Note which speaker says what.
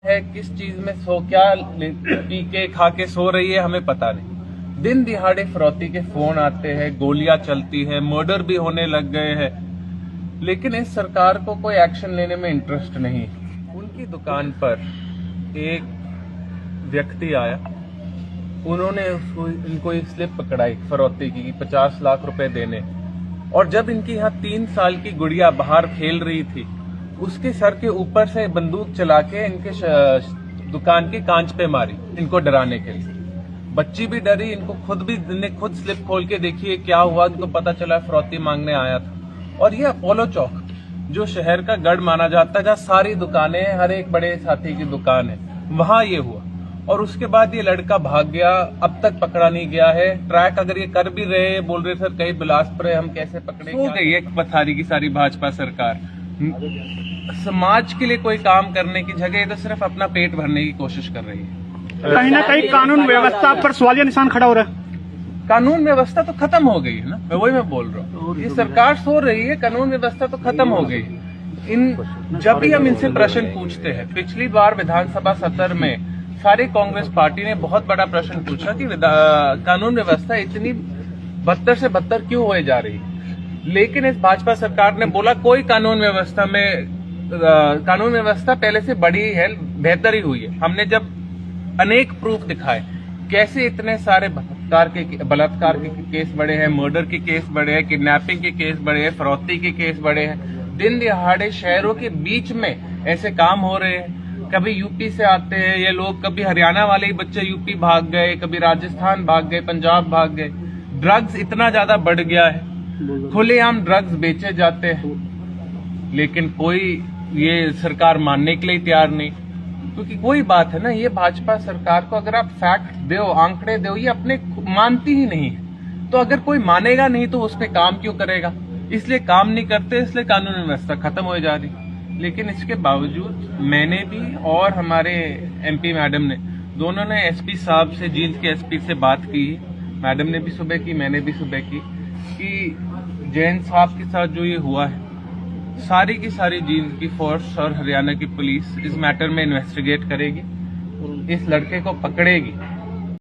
Speaker 1: है, किस चीज में क्या पी के खा के सो रही है हमें पता नहीं। दिन दिहाड़े फिरौती के फोन आते हैं, गोलियां चलती है, मर्डर भी होने लग गए हैं, लेकिन इस सरकार को कोई एक्शन लेने में इंटरेस्ट नहीं। उनकी दुकान पर एक व्यक्ति आया, उन्होंने इनको एक स्लिप पकड़ाई फिरौती की 50 लाख रुपए देने, और जब इनकी यहाँ 3 साल की गुड़िया बाहर खेल रही थी, उसके सर के ऊपर से बंदूक चला के इनके दुकान की कांच पे मारी, इनको डराने के लिए। बच्ची भी डरी, इनको खुद स्लिप खोल के देखिए क्या हुआ, इनको पता चला फिरौती मांगने आया था। और ये अपोलो चौक जो शहर का गढ़ माना जाता है, जहाँ सारी दुकानें हैं, हर एक बड़े साथी की दुकान है, वहां ये हुआ। और उसके बाद ये लड़का भाग गया, अब तक पकड़ा नहीं गया है। ट्रैक अगर ये कर भी रहे, बोल रहे सर कहीं बिलासपुर है, हम कैसे पकड़े। हो गई है पथारी की सारी भाजपा सरकार। समाज के लिए कोई काम करने की जगह तो सिर्फ अपना पेट भरने की कोशिश कर रही है।
Speaker 2: कहीं ना कहीं कानून व्यवस्था पर सवालिया निशान खड़ा हो रहा है।
Speaker 1: कानून व्यवस्था तो खत्म हो गई है ना, मैं बोल रहा हूँ। ये सरकार सो रही है, कानून व्यवस्था तो खत्म हो गई। जब भी हम इनसे प्रश्न पूछते हैं, पिछली बार विधानसभा सत्र में सारी कांग्रेस पार्टी ने बहुत बड़ा प्रश्न पूछा कि कानून व्यवस्था इतनी बदतर से बदतर क्यों हो जा रही है, लेकिन इस भाजपा सरकार ने बोला कोई कानून व्यवस्था पहले से बड़ी है, बेहतर ही हुई है। हमने जब अनेक प्रूफ दिखाए कैसे इतने सारे बलात्कार के केस बढ़े हैं, मर्डर के केस बढ़े हैं, किडनैपिंग के केस बढ़े हैं, फिरौती के केस बढ़े हैं, दिन दिहाड़े शहरों के बीच में ऐसे काम हो रहे हैं। कभी यूपी से आते हैं ये लोग, कभी हरियाणा वाले ही बच्चे यूपी भाग गए, कभी राजस्थान भाग गए, पंजाब भाग गए। ड्रग्स इतना ज्यादा बढ़ गया है, खुलेआम ड्रग्स बेचे जाते हैं, लेकिन कोई ये सरकार मानने के लिए तैयार नहीं। क्योंकि कोई बात है ना, ये भाजपा सरकार को अगर आप फैक्ट दो, आंकड़े दो, ये अपने मानती ही नहीं है। तो अगर कोई मानेगा नहीं तो उस पर काम क्यों करेगा? इसलिए काम नहीं करते, इसलिए कानून व्यवस्था खत्म हो जा रही। लेकिन इसके बावजूद मैंने भी और हमारे एमपी मैडम ने, दोनों ने एसपी साहब से, जींद के एसपी से बात की। मैडम ने भी सुबह की, मैंने भी सुबह की, कि जैन साहब के साथ जो ये हुआ है, सारी की सारी जींद की फोर्स और हरियाणा की पुलिस इस मैटर में इन्वेस्टिगेट करेगी, इस लड़के को पकड़ेगी।